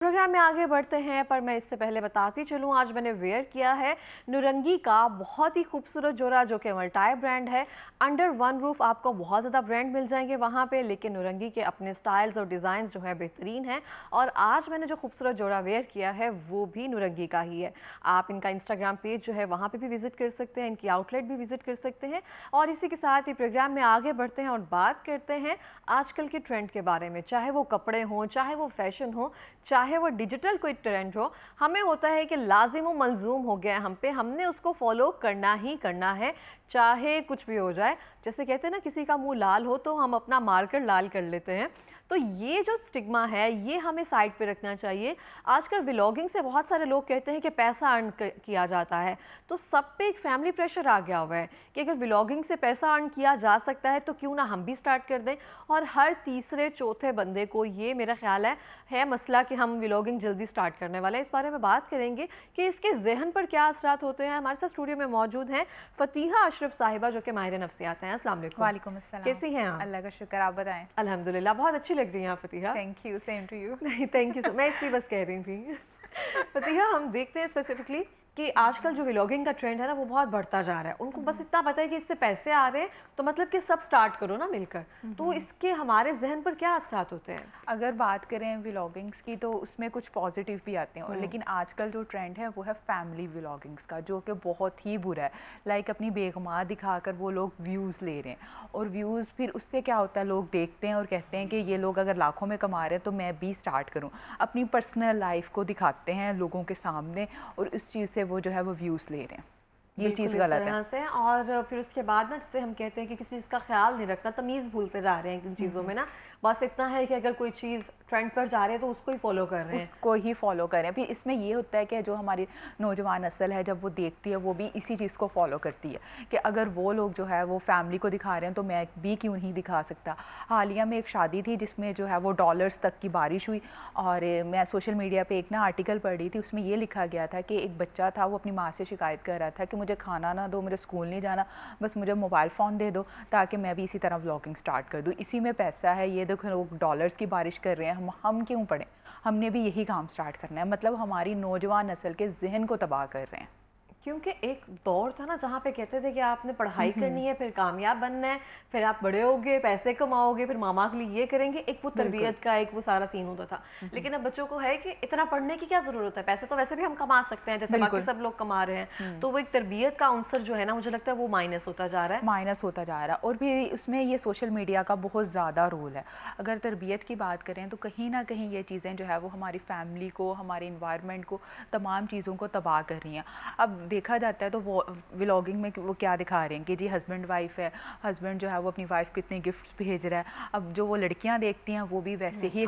Programme में आगे बढ़ते हैं, पर मैं इससे पहले बताती चलूँ, आज मैंने वेयर किया है नुरंगी का बहुत ही खूबसूरत जोड़ा जो कि मल्टाई ब्रांड है। अंडर वन रूफ आपको बहुत ज़्यादा ब्रांड मिल जाएंगे वहाँ पे, लेकिन नुरंगी के अपने स्टाइल्स और डिज़ाइन जो है बेहतरीन हैं। और आज मैंने जो खूबसूरत जोड़ा वेयर किया है वो भी नुरंगी का ही है। आप इनका इंस्टाग्राम पेज जो है वहाँ पर भी विजिट कर सकते हैं, इनकी आउटलेट भी विजिट कर सकते हैं। और इसी के साथ ही प्रोग्राम में आगे बढ़ते हैं और बात करते हैं आजकल के ट्रेंड के बारे में। चाहे वो कपड़े हों, चाहे वो फैशन हो, चाहे वो डिजिटल कोई ट्रेंड हो, हमें होता है कि लाजिम व मलजूम हो गया है हम पे, हमने उसको फॉलो करना ही करना है, चाहे कुछ भी हो जाए। जैसे कहते हैं ना, किसी का मुंह लाल हो तो हम अपना मार्कर लाल कर लेते हैं। तो ये जो स्टिग्मा है ये हमें साइड पे रखना चाहिए। आजकल व्लॉगिंग से बहुत सारे लोग कहते हैं कि पैसा अर्न किया जाता है, तो सब पे एक फैमिली प्रेशर आ गया हुआ है कि अगर व्लॉगिंग से पैसा अर्न किया जा सकता है तो क्यों ना हम भी स्टार्ट कर दें। और हर तीसरे चौथे बंदे को ये मेरा ख्याल है मसला कि हम व्लॉगिंग जल्दी स्टार्ट करने वाले हैं। इस बारे में बात करेंगे कि इसके जहन पर क्या असरात होते हैं। हमारे साथ स्टूडियो में मौजूद हैं फतीहा अशरफ साहिबा जो कि माहिर नफ्सियात हैं। अस्सलाम वालेकुम। वालेकुम अस्सलाम। कैसी हैं आप? अल्लाह का शुक्र, आप बताएं। अल्हम्दुलिल्लाह, बहुत अच्छी लग रही हैं आप Fatiha. Thank you, same to you. नहीं, थैंक यू सो, मैं इसलिए बस कह रही थी। फतीहा, हम देखते हैं स्पेसिफिकली कि आजकल जो व्लॉगिंग का ट्रेंड है ना वो बहुत बढ़ता जा रहा है। उनको बस इतना पता है कि इससे पैसे आ रहे हैं तो मतलब कि सब स्टार्ट करो ना मिलकर। तो इसके हमारे जहन पर क्या असरात होते हैं? अगर बात करें व्लॉगिंग्स की तो उसमें कुछ पॉजिटिव भी आते हैं, और लेकिन आजकल जो ट्रेंड है वो है फैमिली व्लॉगिंग्स का, जो कि बहुत ही बुरा है। लाइक अपनी बेगमां दिखाकर वो लोग व्यूज़ ले रहे हैं, और व्यूज़ फिर उससे क्या होता है, लोग देखते हैं और कहते हैं कि ये लोग अगर लाखों में कमा रहे हैं तो मैं भी स्टार्ट करूं। अपनी पर्सनल लाइफ को दिखाते हैं लोगों के सामने, और इस चीज़ से वो जो है वो व्यूज़ ले रहे हैं। ये चीज़ बिल्कुल इस गलत है। तरह से। और फिर उसके बाद ना, जैसे हम कहते हैं कि किसी चीज़ का ख्याल नहीं रखना, तमीज़ भूलते जा रहे हैं इन चीज़ों में ना। बस इतना है कि अगर कोई चीज़ ट्रेंड पर जा रही है तो उसको ही फॉलो कर रहे हैं। उसको ही फॉलो करें। फिर इसमें ये होता है कि जो हमारी नौजवान नस्ल है जब वो देखती है वो भी इसी चीज़ को फॉलो करती है कि अगर वो लोग जो है वो फैमिली को दिखा रहे हैं तो मैं भी क्यों नहीं दिखा सकता। हालिया में एक शादी थी जिसमें जो है वो डॉलर्स तक की बारिश हुई, और मैं सोशल मीडिया पे एक ना आर्टिकल पढ़ रही थी, उसमें ये लिखा गया था कि एक बच्चा था, वो अपनी माँ से शिकायत कर रहा था कि मुझे खाना ना दो, मुझे स्कूल नहीं जाना, बस मुझे मोबाइल फ़ोन दे दो ताकि मैं भी इसी तरह व्लॉगिंग स्टार्ट कर दूँ। इसी में पैसा है, ये देखो लोग डॉलर्स की बारिश कर रहे हैं, हम क्यों पढ़ें, हमने भी यही काम स्टार्ट करना है। मतलब हमारी नौजवान नस्ल के जहन को तबाह कर रहे हैं। क्योंकि एक दौर था ना जहाँ पे कहते थे कि आपने पढ़ाई करनी है, फिर कामयाब बनना है, फिर आप बड़े होगे, पैसे कमाओगे, फिर मामा के लिए ये करेंगे। एक वो तरबियत का एक वो सारा सीन होता था। लेकिन अब बच्चों को है कि इतना पढ़ने की क्या ज़रूरत है, पैसे तो वैसे भी हम कमा सकते हैं जैसे बाकी सब लोग कमा रहे हैं। तो वो एक तरबियत का अंसर जो है ना, मुझे लगता है वो माइनस होता जा रहा है। माइनस होता जा रहा है, और फिर उसमें ये सोशल मीडिया का बहुत ज़्यादा रोल है। अगर तरबियत की बात करें तो कहीं ना कहीं ये चीज़ें जो है वो हमारी फैमिली को, हमारे इन्वायरमेंट को, तमाम चीज़ों को तबाह कर रही हैं। अब देखा जाता है तो वो व्लॉगिंग में वो क्या दिखा रहे हैं कि जी हस्बैंड वाइफ है, हस्बैंड जो है वो अपनी वाइफ को इतने गिफ्ट्स भेज रहा है। अब जो वो लड़कियां देखती हैं वो भी वैसे ही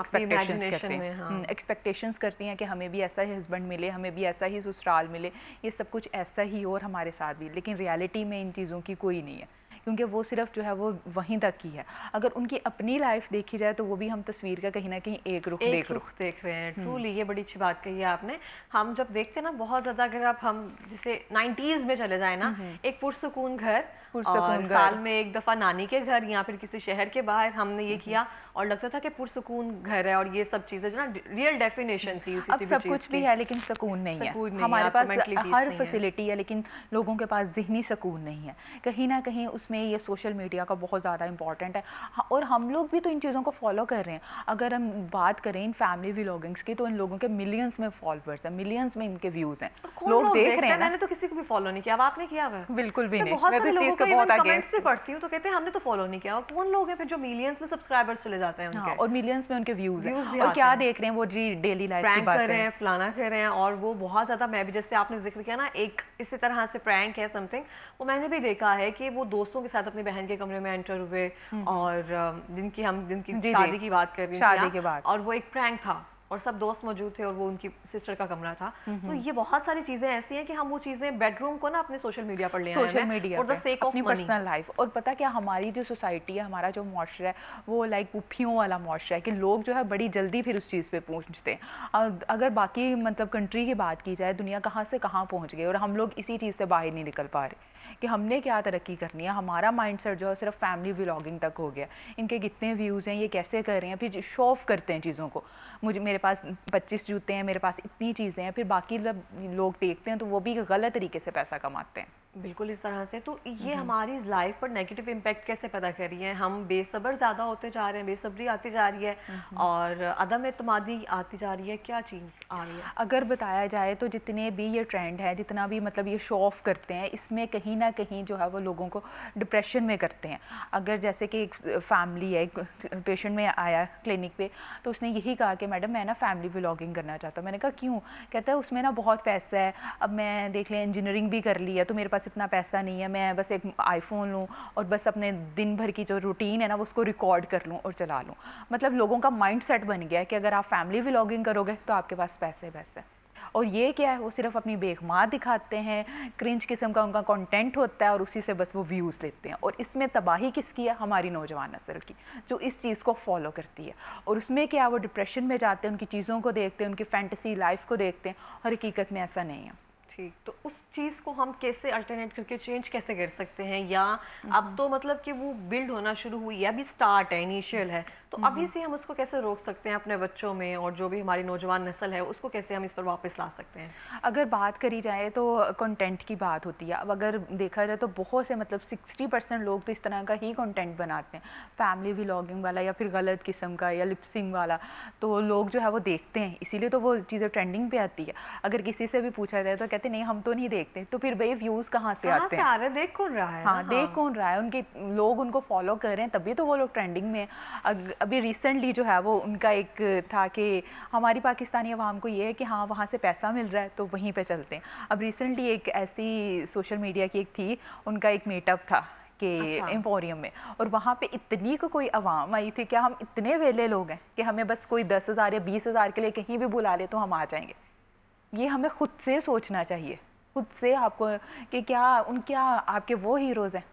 एक्सपेक्टेशंस करती हैं कि हमें भी ऐसा ही हस्बैंड मिले, हमें भी ऐसा ही ससुराल मिले, ये सब कुछ ऐसा ही और हमारे साथ भी। लेकिन रियलिटी में इन चीज़ों की कोई नहीं है, क्योंकि वो सिर्फ जो है वो वहीं तक ही है। अगर उनकी अपनी लाइफ देखी जाए तो वो भी हम तस्वीर का कहीं ना कहीं एक रुख देख रहे हैं। ट्रूली ये बड़ी अच्छी बात कही है आपने। हम जब देखते हैं ना बहुत ज़्यादा, अगर आप हम जैसे 90s में चले जाए ना, एक पुरसुकून घर, और साल में एक दफ़ा नानी के घर या फिर किसी शहर के बाहर हमने ये किया, और लगता था कि पुरसुकून घर है। और ये सब चीज़ें जो ना रियल डेफिनेशन थी अब सब कुछ भी है लेकिन सुकून नहीं है। हमारे पास हर फैसिलिटी है लेकिन लोगों के पास ज़हनी सुकून नहीं है। कहीं ना कहीं उसमें ये सोशल मीडिया का बहुत ज़्यादा इंपॉर्टेंट है, और हम लोग भी तो इन चीज़ों को फॉलो कर रहे हैं। अगर हम बात करें इन फैमिली व्लॉगिंग्स की तो इन लोगों के मिलियंस में फॉलोअर्स हैं, मिलियंस में इनके व्यूज़ हैं, लोग देख रहे हैं। मैंने तो किसी को भी फॉलो नहीं किया, अब आपने किया हुआ? बिल्कुल भी नहीं। बहुत सारे लोगों को इवन कमेंट्स भी पढ़ती हूँ तो कहते हैं हमने तो फॉलो नहीं किया। और कौन लोग हैं फिर जो मिलियंस में सब्सक्राइबर्स चले जाते हैं उनके? हाँ, और मिलियंस में उनके व्यूज भी और क्या देख रहे हैं वो डेली लाइफ की बात कर रहे हैं, फलाना कर रहे हैं। और वो बहुत ज़्यादा, मैं भी जैसे आपने जिक्र किया ना, एक इसी तरह से प्रैंक है समथिंग, वो मैंने भी देखा है कि वो दोस्तों के साथ अपनी बहन के कमरे में एंटर हुए, और जिनकी शादी की बात कर रही थी, शादी के बाद, और वो एक प्रैंक था और सब दोस्त मौजूद थे और वो उनकी सिस्टर का कमरा था। तो ये बहुत सारी चीजें ऐसी हैं कि हम वो चीजें बेडरूम को ना अपने सोशल मीडिया पर ले आए हैं, social media for the sake of personal life. और पता क्या, हमारी जो सोसाइटी है, हमारा जो मुआशरा है वो लाइक पुफियों वाला मुआशरा है कि लोग जो है बड़ी जल्दी फिर उस चीज़ पे पहुंचते हैं। अगर बाकी मतलब कंट्री की बात की जाए, दुनिया कहाँ से कहाँ पहुँच गई और हम लोग इसी चीज़ से बाहर नहीं निकल पा रहे कि हमने क्या तरक्की करनी है। हमारा माइंडसेट जो है सिर्फ फैमिली व्लॉगिंग तक हो गया। इनके कितने व्यूज़ हैं, ये कैसे कर रहे हैं, फिर शो ऑफ करते हैं चीज़ों को। मुझे मेरे पास 25 जूते हैं, मेरे पास इतनी चीज़ें हैं, फिर बाकी लोग देखते हैं तो वो भी गलत तरीके से पैसा कमाते हैं। बिल्कुल इस तरह से। तो ये हमारी लाइफ पर नेगेटिव इम्पैक्ट कैसे पैदा कर रही है? हम बेसब्र ज़्यादा होते जा रहे हैं, बेसब्री आती जा रही है और अदम एतमादी आती जा रही है, क्या चीज़ आ रही है? अगर बताया जाए तो जितने भी ये ट्रेंड है, जितना भी मतलब ये शो ऑफ करते हैं, इसमें कहीं ना कहीं जो है वो लोगों को डिप्रेशन में करते हैं। अगर जैसे कि एक फैमिली है, एक पेशेंट में आया क्लिनिक पे, तो उसने यही कहा कि मैडम मैं ना फैमिली व्लॉगिंग करना चाहता हूँ। मैंने कहा क्यों? कहता है उसमें ना बहुत पैसा है, अब मैं देख लें इंजीनियरिंग भी कर ली है तो मेरे पास इतना पैसा नहीं है, मैं बस एक आईफोन लूँ और बस अपने दिन भर की जो रूटीन है ना वो उसको रिकॉर्ड कर लूँ और चला लूँ। मतलब लोगों का माइंड सेट बन गया है कि अगर आप फैमिली व्लॉगिंग करोगे तो आपके पास पैसे पैसे है। और ये क्या है, वो सिर्फ अपनी बेखमार दिखाते हैं, क्रिंज किस्म का उनका कंटेंट होता है और उसी से बस वो व्यूज़ लेते हैं। और इसमें तबाही किसकी है? हमारी नौजवान नस्ल की, जो इस चीज़ को फॉलो करती है। और उसमें क्या, वो डिप्रेशन में जाते हैं, उनकी चीज़ों को देखते हैं, उनकी फैंटेसी लाइफ को देखते हैं, और हकीकत में ऐसा नहीं है। ठीक, तो उस चीज़ को हम कैसे अल्टरनेट करके चेंज कैसे कर सकते हैं? या अब तो मतलब कि वो बिल्ड होना शुरू हुई है, अभी स्टार्ट है, इनिशियल है, तो अभी से हम उसको कैसे रोक सकते हैं अपने बच्चों में, और जो भी हमारी नौजवान नस्ल है उसको कैसे हम इस पर वापस ला सकते हैं? अगर बात करी जाए तो कंटेंट की बात होती है। अब अगर देखा जाए तो बहुत से मतलब 60% लोग तो इस तरह का ही कंटेंट बनाते हैं, फैमिली व्लॉगिंग वाला या फिर गलत किस्म का या लिपसिंग वाला। तो लोग जो है वो देखते हैं, इसीलिए तो वो चीज़ें ट्रेंडिंग पे आती है। अगर किसी से भी पूछा जाए तो कहते नहीं हम तो नहीं देखते। तो फिर भाई व्यूज़ कहाँ से आते हैं? आ रहे हैं? देख कौन रहा है हाँ, ना? देख हाँ, कौन रहा है? उनके लोग उनको फॉलो कर रहे हैं तभी तो वो लोग ट्रेंडिंग में हैं। अभी रिसेंटली जो है वो उनका एक था कि हमारी पाकिस्तानी अवाम को ये है कि हाँ वहाँ से पैसा मिल रहा है तो वहीं पे चलते हैं। अब रिसेंटली एक ऐसी सोशल मीडिया की एक थी, उनका एक मीटअप था कि अच्छा, एम्पोरियम में, और वहाँ पे इतनी को कोई अवाम आई थी। क्या हम इतने वेले लोग हैं कि हमें बस कोई 10,000 या 20,000 के लिए कहीं भी बुला ले तो हम आ जाएंगे? ये हमें खुद से सोचना चाहिए, खुद से आपको, कि क्या आपके वो हीरोज़ हैं,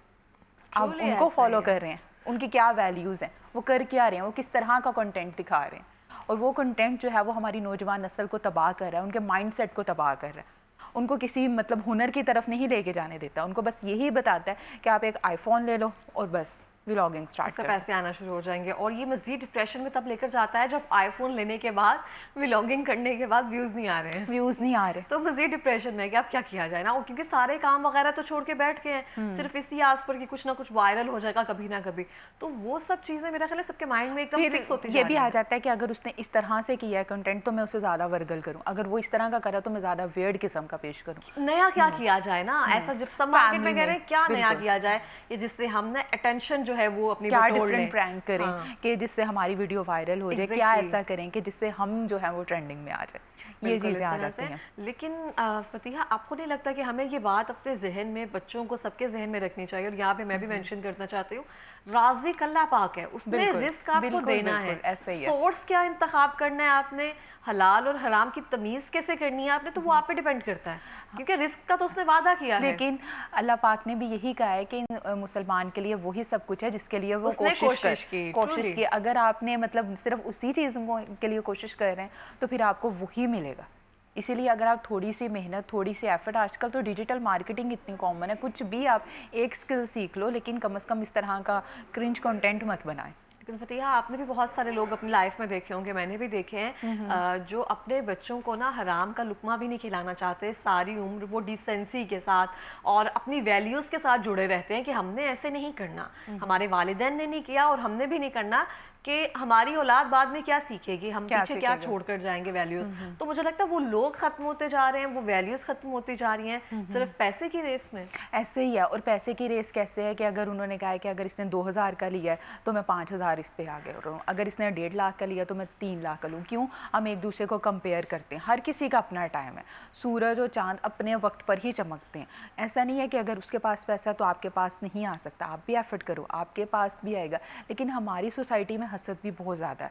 आप ट्रूली उनको ऐसा ही फॉलो है। कर रहे हैं, उनकी क्या वैल्यूज़ हैं, वो कर क्या रहे हैं, वो किस तरह का कंटेंट दिखा रहे हैं। और वो कंटेंट जो है वो हमारी नौजवान नस्ल को तबाह कर रहा है, उनके माइंडसेट को तबाह कर रहा है। उनको किसी मतलब हुनर की तरफ नहीं लेके जाने देता, उनको बस यही बताता है कि आप एक आईफोन ले लो और बस व्लॉगिंग स्टार्ट उससे कर दो। पैसे आना शुरू हो जाएंगे, और ये मजीद डिप्रेशन में तब लेकर जाता है जब आईफोन लेने के बाद, व्लॉगिंग करने के बाद व्यूज नहीं आ रहे हैं। व्यूज़ नहीं आ रहे। तो मजीद डिप्रेशन में है कि अब क्या किया जाए ना, और क्योंकि सारे काम वगैरह तो छोड़ के बैठ गए हैं, सिर्फ इसी आस पर कि कुछ ना कुछ वायरल हो जाएगा कभी ना कभी। तो वो सब चीजें मेरा ख्याल है सबके माइंड में एकदम फिर फिक्स होती ये जा भी रही आ हैं। जाता है कि अगर उसने इस तरह से किया है कंटेंट तो मैं उसे ज़्यादा वर्गल करूं, अगर वो इस तरह का करा तो मैं ज़्यादा वियर्ड किस्म का पेश करूं। नया क्या किया जाए ना, ऐसा जब सब मार्केट फैमिली में कह रहे में हैं क्या नया बिल्कुल, किया जाए, ये जिससे हम ना अटेंशन जो है वो अपनी क्या बटोर डिफरेंट लें। प्रैंक करें हाँ, कि जिससे हमारी वीडियो वायरल हो जाए, क्या एग्जैक्टली, ऐसा करें कि जिससे हम जो है वो ट्रेंडिंग में आ जाए, ये बिल्कुल चीज़ें इस आ तरह जाती से। हैं। लेकिन फतिहा, आपको नहीं लगता कि हमें ये बात अपने जहन में, बच्चों को सबके जहन में रखनी चाहिए, और यहाँ पे मैं भी मेंशन करना चाहती हूँ, राजी कल्ला पाक है, उसमें बिल्कुल रिस्क आपको बिल्कुल देना है। बिल्कुल ऐसा ही है। सोर्स क्या इंतखाब करना है आपने, हलाल और हराम की तमीज़ कैसे करनी है आपने, तो वो आप पे डिपेंड करता है, क्योंकि रिस्क का तो उसने वादा किया है। लेकिन अल्लाह पाक ने भी यही कहा है कि मुसलमान के लिए वही सब कुछ है जिसके लिए वो उसने कोशिश की, कोशिश ट्रूली। की। अगर आपने मतलब सिर्फ उसी चीज़ के लिए कोशिश कर रहे हैं तो फिर आपको वही मिलेगा। इसीलिए अगर आप थोड़ी सी मेहनत, थोड़ी सी एफर्ट, आजकल तो डिजिटल मार्केटिंग इतनी कॉमन है, कुछ भी आप एक स्किल सीख लो, लेकिन कम से कम इस तरह का क्रिंज कंटेंट मत बनाएं। लेकिन फतिहा, आपने भी बहुत सारे लोग अपनी लाइफ में देखे होंगे, मैंने भी देखे हैं, जो अपने बच्चों को ना हराम का लुकमा भी नहीं खिलाना चाहते, सारी उम्र वो डिसेंसी के साथ और अपनी वैल्यूज़ के साथ जुड़े रहते हैं कि हमने ऐसे नहीं करना, हमारे वालिदैन ने नहीं किया और हमने भी नहीं करना, कि हमारी औलाद बाद में क्या सीखेगी, हम क्या पीछे क्या सीखेगा? छोड़ कर जाएंगे वैल्यूज़। तो मुझे लगता है वो लोग ख़त्म होते जा रहे हैं, वो वैल्यूज़ ख़त्म होती जा रही हैं सिर्फ पैसे की रेस में। ऐसे ही है। और पैसे की रेस कैसे है कि अगर उन्होंने कहा है कि अगर इसने 2,000 का लिया है तो मैं 5,000 इस पे आगे हो रहा हूँ, अगर इसने 1.5 लाख का लिया तो मैं 3 लाख का लूँ। क्यों? हम एक दूसरे को कंपेयर करते हैं। हर किसी का अपना टाइम है, सूरज और चांद अपने वक्त पर ही चमकते हैं। ऐसा नहीं है कि अगर उसके पास पैसा तो आपके पास नहीं आ सकता, आप भी एफर्ट करो आपके पास भी आएगा। लेकिन हमारी सोसाइटी में हसद भी बहुत ज़्यादा है,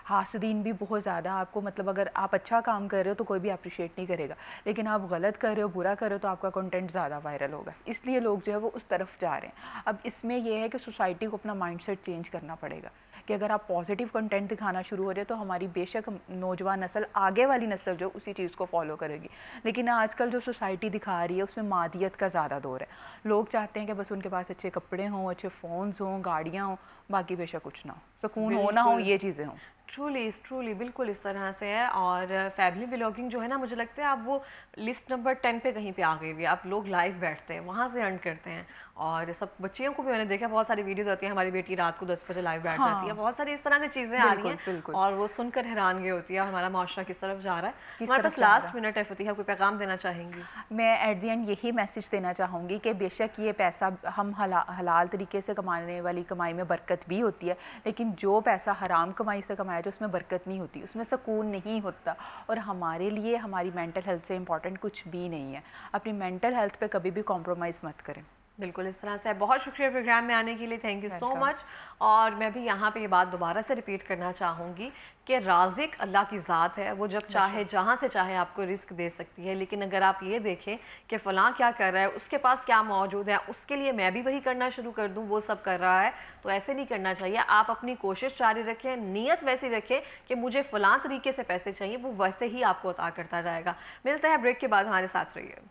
हासदीन भी बहुत ज़्यादा। आपको मतलब अगर आप अच्छा काम कर रहे हो तो कोई भी अप्रिशिएट नहीं करेगा, लेकिन आप गलत कर रहे हो, बुरा कर रहे हो तो आपका कंटेंट ज़्यादा वायरल होगा, इसलिए लोग जो है वो उस तरफ जा रहे हैं। अब इसमें यह है कि सोसाइटी को अपना माइंडसेट चेंज करना पड़ेगा कि अगर आप पॉजिटिव कंटेंट दिखाना शुरू हो जाए तो हमारी बेशक नौजवान नस्ल, आगे वाली नस्ल जो उसी चीज़ को फॉलो करेगी। लेकिन आजकल जो सोसाइटी दिखा रही है उसमें मादियत का ज़्यादा दौर है। लोग चाहते हैं कि बस उनके पास अच्छे कपड़े हों, अच्छे फ़ोन्स हों, गाड़ियाँ हों, बाकी बेशक कुछ ना हो, सुकून हो ना हो, बिल्कुल, ये चीज़ें हों। ट्रूली बिल्कुल इस तरह से है। और फैमिली व्लॉगिंग जो है ना, मुझे लगता है अब वो लिस्ट नंबर 10 पे कहीं पे आ गई हुई है। अब लोग लाइव बैठते हैं, वहाँ से अर्न करते हैं। और सब बच्चियों को भी मैंने देखा, बहुत सारी वीडियोस होती हैं, हमारी बेटी रात को 10 बजे लाइव बैठ जाती है, हाँ, बहुत सारी इस तरह से चीज़ें आ रही बिल्कुल, हैं। बिल्कुल। और वो सुनकर हैरानगी होती है हमारा माशरा किस तरफ जा रहा है। किस हमारे तरफ पास जा लास्ट रहा मिनट है फतिहा, कोई पैगाम देना चाहेंगी? मैं एट द एंड यही मैसेज देना चाहूँगी कि बेशक ये पैसा हम हलाल तरीके से कमाने वाली कमाई में बरकत भी होती है, लेकिन जो पैसा हराम कमाई से कमाया जो उसमें बरकत नहीं होती, उसमें सुकून नहीं होता। और हमारे लिए हमारी मेंटल हेल्थ से इम्पॉर्टेंट कुछ भी नहीं है। अपनी मेंटल हेल्थ पे कभी भी कॉम्प्रोमाइज़ मत करें। बिल्कुल इस तरह से है। बहुत शुक्रिया प्रोग्राम में आने के लिए, thank you so welcome. Much. और मैं भी यहाँ पे ये बात दोबारा से रिपीट करना चाहूँगी कि राज़िक अल्लाह की ज़ात है, वो जब चाहे बेशक। जहाँ से चाहे आपको रिस्क दे सकती है। लेकिन अगर आप ये देखें कि फ़लाँ क्या कर रहा है, उसके पास क्या मौजूद है, उसके लिए मैं भी वही करना शुरू कर दूँ, वो सब कर रहा है, तो ऐसे नहीं करना चाहिए। आप अपनी कोशिश जारी रखें, नीयत वैसी रखें कि मुझे फ़लाँ तरीके से पैसे चाहिए, वो वैसे ही आपको अता करता जाएगा। मिलता है ब्रेक के बाद, हमारे साथ रहिए।